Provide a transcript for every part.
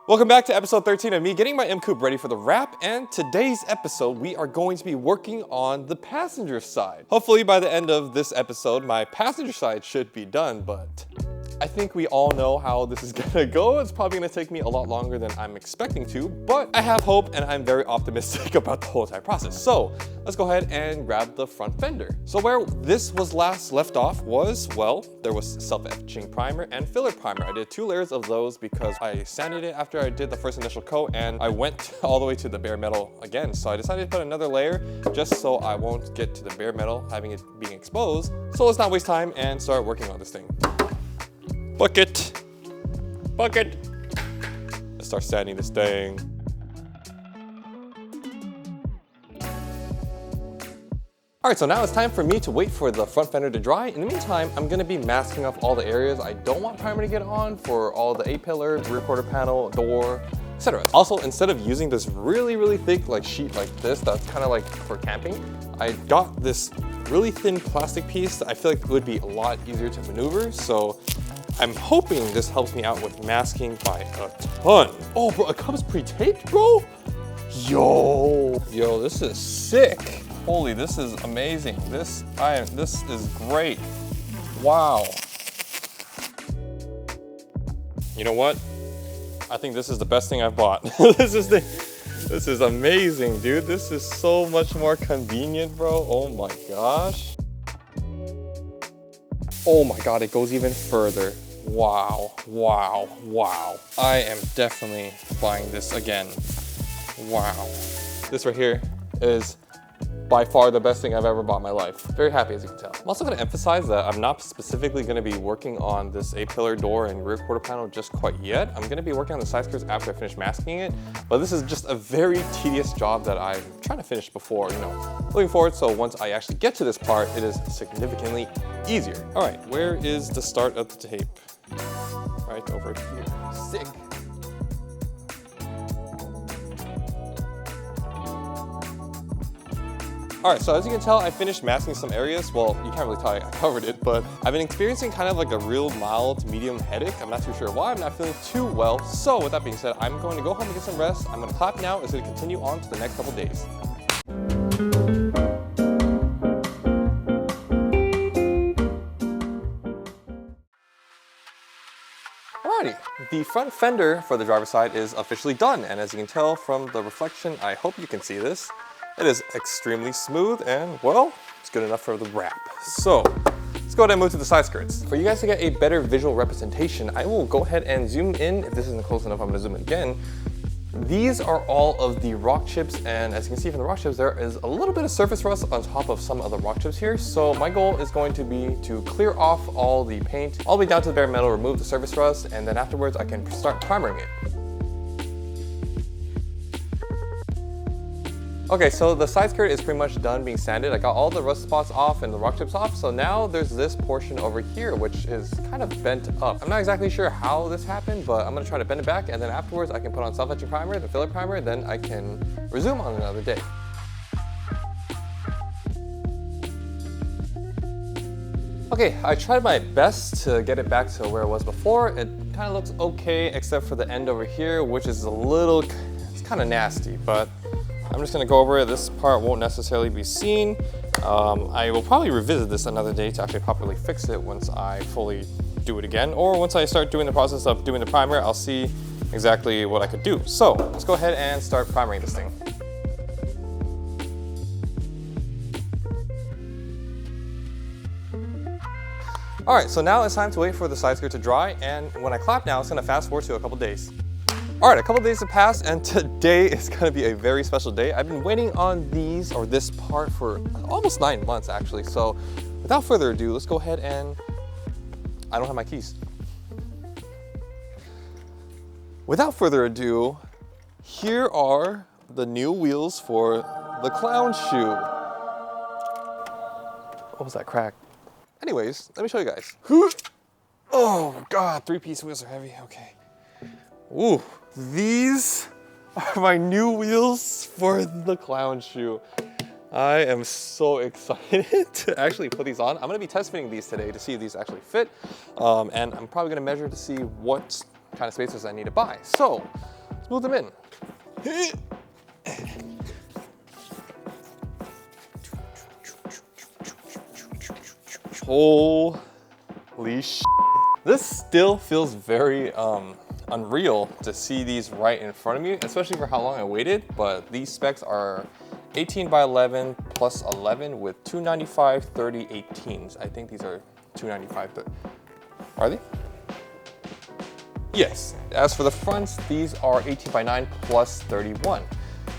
Welcome back to episode 13 of me getting my Coupe ready for the wrap, and today's episode we are going to be working on the passenger side. Hopefully by the end of this episode my passenger side should be done, but I think we all know how this is gonna go. It's probably gonna take me a lot longer than I'm expecting to, but I have hope and I'm very optimistic about the whole entire process. So let's go ahead and grab the front fender. So where this was last left off was, well, there was self-etching primer and filler primer. I did 2 layers of those because I sanded it after I did the first initial coat and I went all the way to the bare metal again. So I decided to put another layer just so I won't get to the bare metal having it being exposed. So let's not waste time and start working on this thing. Bucket! Bucket! Let's start sanding this thing. Alright, so now it's time for me to wait for the front fender to dry. In the meantime, I'm going to be masking up all the areas I don't want primer to get on for all the A-pillar, rear quarter panel, door, etc. Also, instead of using this really thick sheet like this, that's kind of like for camping, I got this really thin plastic piece that I feel like would be a lot easier to maneuver. So I'm hoping this helps me out with masking by a ton. Oh, bro, it comes pre-taped, bro? Yo, this is sick. Holy, this is amazing. This is great. Wow. You know what? I think this is the best thing I've bought. This is amazing, dude. This is so much more convenient, bro. Oh my gosh. Oh my god, it goes even further. Wow. I am definitely buying this again. Wow. This right here is by far the best thing I've ever bought in my life. Very happy, as you can tell. I'm also going to emphasize that I'm not specifically going to be working on this A-pillar door and rear quarter panel just quite yet. I'm going to be working on the side skirts after I finish masking it, but this is just a very tedious job that I'm trying to finish before, moving forward, so once I actually get to this part, it is significantly easier. All right, where is the start of the tape? Right over here. Sick. Alright, so as you can tell, I finished masking some areas. Well, you can't really tell I covered it, but I've been experiencing kind of like a real mild to medium headache. I'm not too sure why, I'm not feeling too well. So with that being said, I'm going to go home and get some rest. I'm going to clap now. It's going to continue on to the next couple days. Alrighty, the front fender for the driver's side is officially done. And as you can tell from the reflection, I hope you can see this. It is extremely smooth and, well, it's good enough for the wrap. So let's go ahead and move to the side skirts. For you guys to get a better visual representation, I will go ahead and zoom in. If this isn't close enough, I'm gonna zoom in again. These are all of the rock chips, and as you can see from the rock chips, there is a little bit of surface rust on top of some of the rock chips here. So my goal is going to be to clear off all the paint, all the way down to the bare metal, remove the surface rust, and then afterwards I can start primering it. Okay, so the side skirt is pretty much done being sanded. I got all the rust spots off and the rock chips off. So now there's this portion over here, which is kind of bent up. I'm not exactly sure how this happened, but I'm gonna try to bend it back, and then afterwards I can put on self-etching primer, the filler primer, and then I can resume on another day. Okay, I tried my best to get it back to where it was before. It kind of looks okay, except for the end over here, which is it's kind of nasty, but I'm just going to go over it. This part won't necessarily be seen. I will probably revisit this another day to actually properly fix it once I fully do it again. Or once I start doing the process of doing the primer, I'll see exactly what I could do. So let's go ahead and start primering this thing. Alright, so now it's time to wait for the side skirt to dry, and when I clap now, it's going to fast forward to a couple days. Alright, a couple days have passed, and today is going to be a very special day. I've been waiting on this part for almost 9 months actually. So without further ado, let's go ahead and, I don't have my keys. Without further ado, here are the new wheels for the clown shoe. What was that crack? Anyways, let me show you guys. Oh god, 3-piece wheels are heavy, okay. Ooh, these are my new wheels for the clown shoe. I am so excited to actually put these on. I'm gonna be test fitting these today to see if these actually fit. And I'm probably gonna measure to see what kind of spacers I need to buy. So Move them in. Holy sh! This still feels very unreal to see these right in front of me, especially for how long I waited. But these specs are 18 by 11 plus 11 with 295 30 18s. I think these are 295 30. Are they? Yes. As for the fronts, these are 18 by 9 plus 31.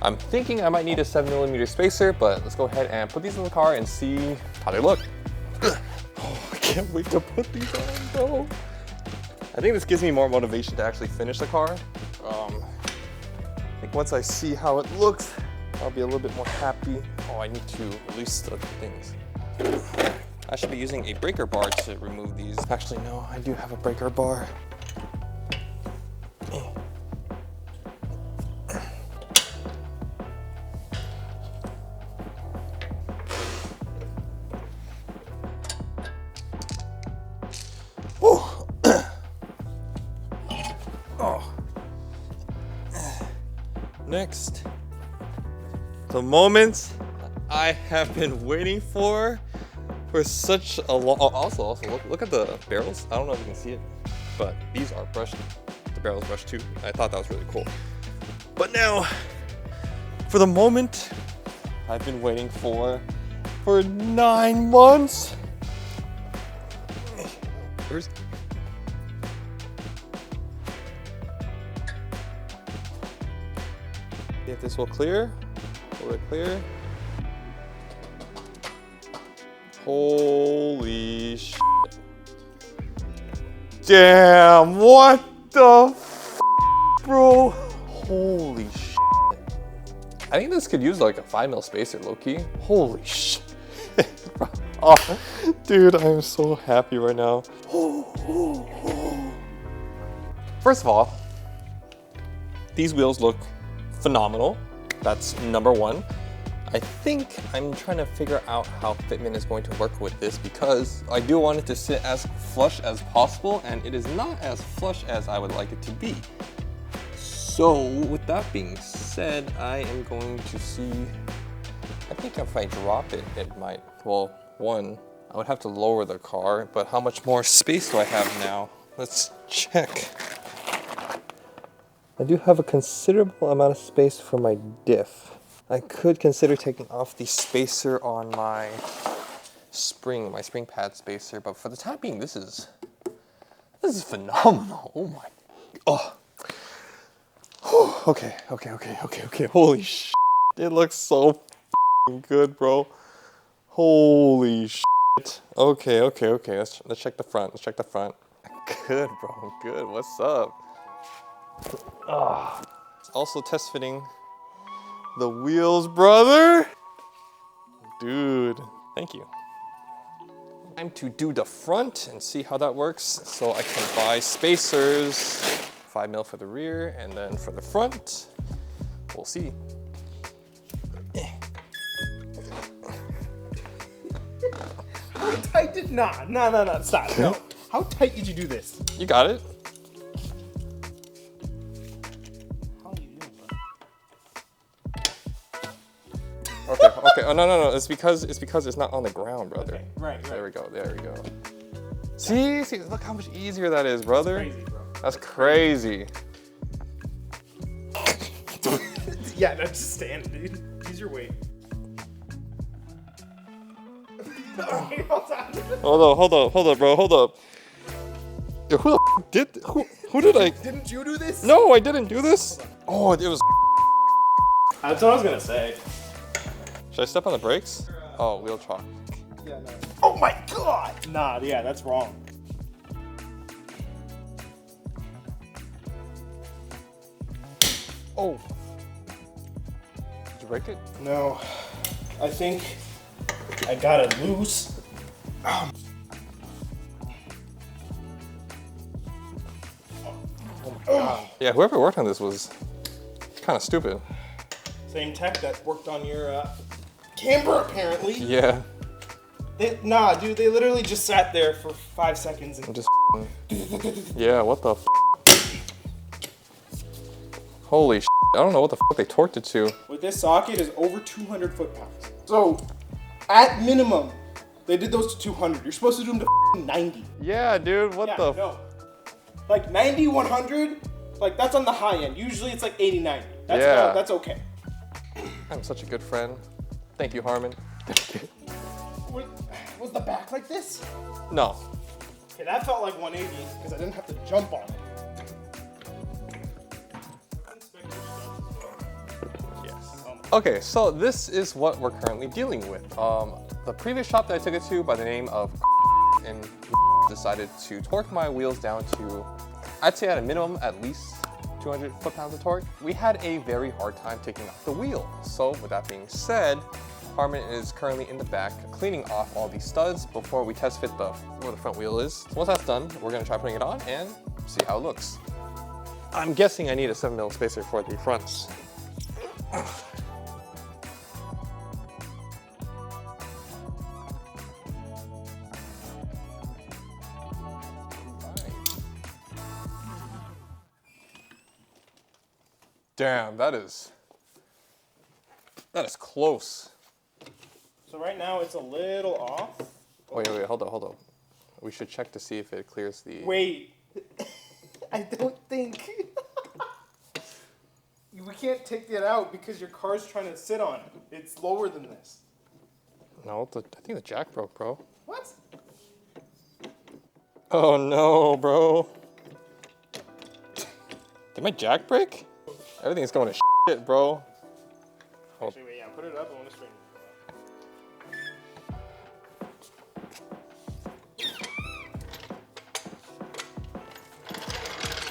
I'm thinking I might need a 7mm spacer, but let's go ahead and put these in the car and see how they look. Oh, I can't wait to put these on, bro. I think this gives me more motivation to actually finish the car. I think once I see how it looks, I'll be a little bit more happy. Oh, I need to release the things. I should be using a breaker bar to remove these. Actually, no, I do have a breaker bar. Next, the moment I have been waiting for such a long. Oh, also look at the barrels. I don't know if you can see it, but these are brushed. The barrel's brushed too. I thought that was really cool. But now, for the moment I've been waiting for 9 months. Where's if this will clear, will it clear? Holy shit. Damn, what the f, bro? Holy shit. I think this could use like a 5mm spacer, low-key. Holy shit. Oh, dude, I'm so happy right now. First of all, these wheels look phenomenal. That's number one. I think I'm trying to figure out how fitment is going to work with this because I do want it to sit as flush as possible, and it is not as flush as I would like it to be. So with that being said, I am going to see, I think if I drop it, it might, well, one, I would have to lower the car, but how much more space do I have now? Let's check. I do have a considerable amount of space for my diff. I could consider taking off the spacer on my spring pad spacer, but for the time being, this is phenomenal. Oh my, oh. Okay. Holy shit. It looks so good, bro. Holy shit. Okay. Let's check the front. Good, bro. Good. What's up? Also test fitting the wheels, brother. Dude, thank you. Time to do the front and see how that works. So I can buy spacers, 5mm for the rear, and then for the front, we'll see. How tight did no, stop. No. How tight did you do this? You got it. Okay. Oh no. It's because it's not on the ground, brother. Okay, right. There we go. See, look how much easier that is, brother. That's crazy, bro. That's crazy. Yeah, no, just stand, dude. Use your weight. Hold up, bro. Hold up. Yo, who did I? Didn't you do this? No, I didn't do this. Oh, it was. That's what I was gonna say. Should I step on the brakes? Oh, wheel chalk. Yeah, no. Oh my god! Nah, yeah, that's wrong. Oh. Did you break it? No. I think I got it loose. Oh my god. Yeah, whoever worked on this was kind of stupid. Same tech that worked on your camber, apparently. Yeah. Nah, dude, they literally just sat there for 5 seconds and just yeah, what the f? Holy shit. I don't know what the fuck they torqued it to. With this socket is over 200 foot-pounds. So, at minimum, they did those to 200. You're supposed to do them to 90. Yeah, dude, what the? No. Like 90, 100, like that's on the high end. Usually it's like 80, 90. That's okay. I'm such a good friend. Thank you, Harmon. Was the back like this? No. Okay, that felt like 180 because I didn't have to jump on it. Yes. Okay, so this is what we're currently dealing with. The previous shop that I took it to by the name of and decided to torque my wheels down to, I'd say at a minimum, at least 200 foot-pounds of torque. We had a very hard time taking off the wheel. So with that being said, Harmon is currently in the back cleaning off all these studs before we test fit where the front wheel is. So once that's done, we're gonna try putting it on and see how it looks. I'm guessing I need a 7mm spacer for the fronts. Damn, that is close. So right now it's a little off. Wait, hold on. We should check to see if it clears the... Wait, I don't think. We can't take that out because your car's trying to sit on it. It's lower than this. No, I think the jack broke, bro. What? Oh no, bro. Did my jack break? Everything's going to shit, bro. Actually, wait, yeah, put it up. I want to straighten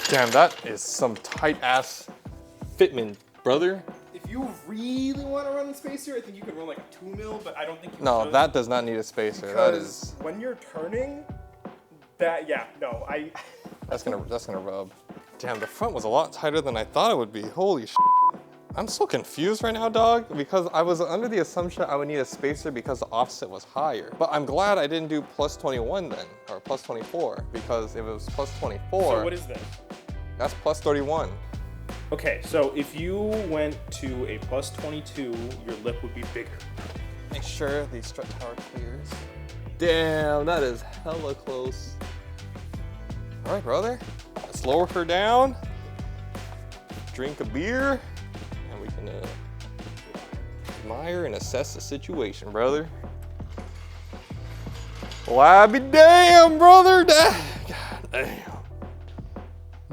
it. Damn, that is some tight ass fitment, brother. If you really want to run the spacer, I think you could run like a 2mm, but I don't think you No, should. that does not need a spacer. Because that is. when you're turning, That's gonna rub. Damn, the front was a lot tighter than I thought it would be. Holy shit. I'm so confused right now, dog, because I was under the assumption I would need a spacer because the offset was higher. But I'm glad I didn't do plus 21 then, or plus 24, because if it was plus 24. So what is that? That's plus 31. Okay, so if you went to a plus 22, your lip would be bigger. Make sure the strut tower clears. Damn, that is hella close. All right, brother, let's lower her down, drink a beer, and we can admire and assess the situation, brother. Well, I be damn, brother. God damn.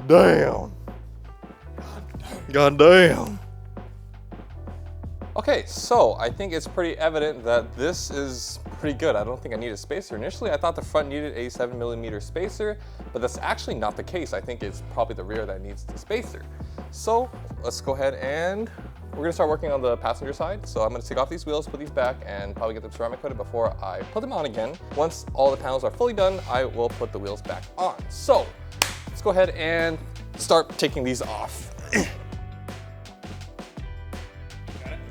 Damn. God damn. Okay, so I think it's pretty evident that this is pretty good. I don't think I need a spacer. Initially, I thought the front needed a 7mm spacer, but that's actually not the case. I think it's probably the rear that needs the spacer. So let's go ahead and we're gonna start working on the passenger side. So I'm gonna take off these wheels, put these back, and probably get them ceramic coated before I put them on again. Once all the panels are fully done, I will put the wheels back on. So let's go ahead and start taking these off.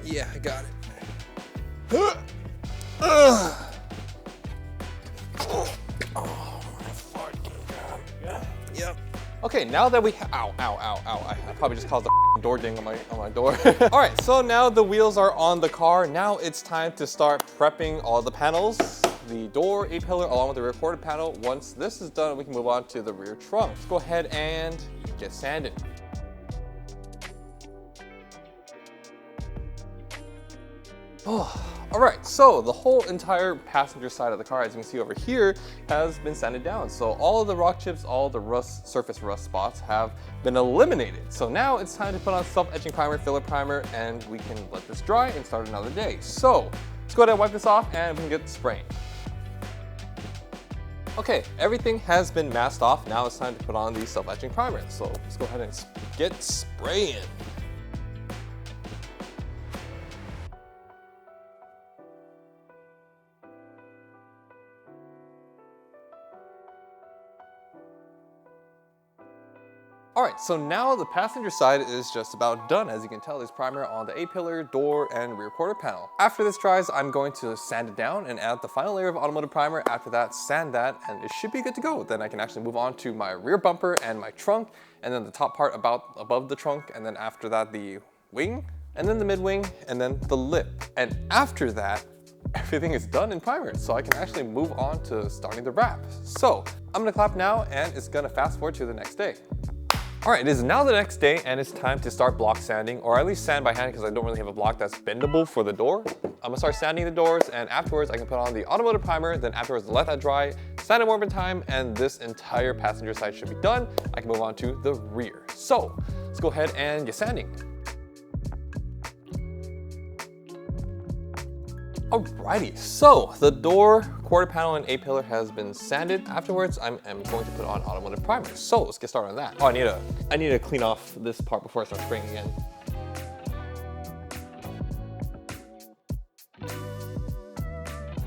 Yeah, I got it. Oh my fucking god. Yeah? Yep. Okay, now that we ow. I probably just caused a door ding on my door. All right, so now the wheels are on the car. Now it's time to start prepping all the panels, the door, A-pillar, along with the rear quarter panel. Once this is done, we can move on to the rear trunk. Let's go ahead and get sanded. Oh, all right, so the whole entire passenger side of the car, as you can see over here, has been sanded down. So all of the rock chips, all the surface rust spots have been eliminated. So now it's time to put on self-etching primer, filler primer, and we can let this dry and start another day. So let's go ahead and wipe this off and we can get spraying. Okay, everything has been masked off. Now it's time to put on the self-etching primer. So let's go ahead and get spraying. All right, So now the passenger side is just about done. As you can tell, there's primer on the A-pillar, door, and rear quarter panel. After this dries, I'm going to sand it down and add the final layer of automotive primer. After that, sand that, and it should be good to go. Then I can actually move on to my rear bumper and my trunk, and then the top part above the trunk, and then after that, the wing, and then the mid-wing, and then the lip. And after that, everything is done and primered, so I can actually move on to starting the wrap. So I'm gonna clap now, and it's gonna fast forward to the next day. All right, it is now the next day, and it's time to start block sanding, or at least sand by hand because I don't really have a block that's bendable for the door. I'm gonna start sanding the doors, and afterwards I can put on the automotive primer, then afterwards let that dry, sand it one more time, and this entire passenger side should be done. I can move on to the rear. So let's go ahead and get sanding. Alrighty, so the door, quarter panel, and A-pillar has been sanded. Afterwards, I'm going to put on automotive primer. So let's get started on that. Oh, I need to clean off this part before I start spraying again.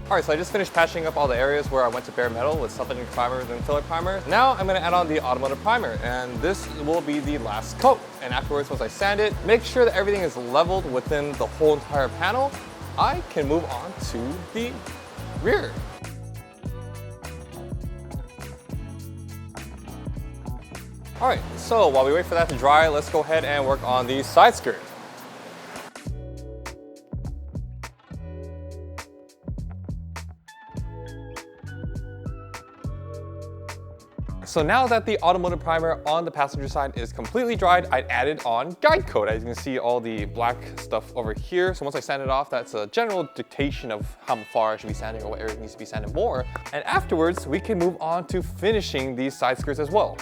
Alright, so I just finished patching up all the areas where I went to bare metal with self-adhering primer and filler primer. Now I'm going to add on the automotive primer, and this will be the last coat. And afterwards, once I sand it, make sure that everything is leveled within the whole entire panel. I can move on to the rear. All right, so while we wait for that to dry, let's go ahead and work on the side skirt. So now that the automotive primer on the passenger side is completely dried, I added on guide coat. As you can see, all the black stuff over here. So once I sand it off, that's a general dictation of how far I should be sanding or what area needs to be sanded more. And afterwards, we can move on to finishing these side skirts as well.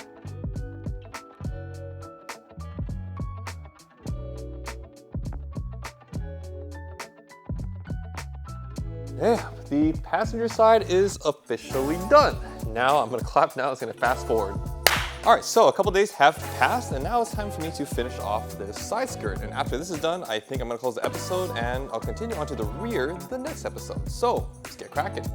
Yeah, the passenger side is officially done. Now I'm gonna clap now, it's gonna fast forward. All right, so a couple days have passed, and now it's time for me to finish off this side skirt. And after this is done, I think I'm gonna close the episode, and I'll continue on to the rear the next episode. So let's get cracking.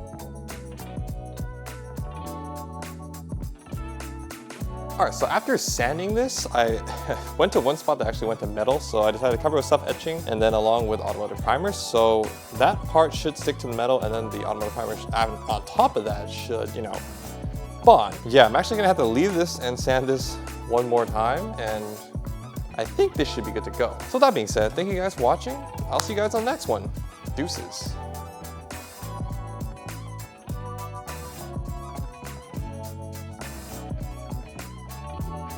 All right, so after sanding this, I went to one spot that actually went to metal, so I decided to cover with self-etching and then along with automotive primer. So that part should stick to the metal, and then the automotive primer on top of that should, you know, bond. Yeah, I'm actually gonna have to leave this and sand this one more time, and I think this should be good to go. So that being said, thank you guys for watching. I'll see you guys on the next one. Deuces.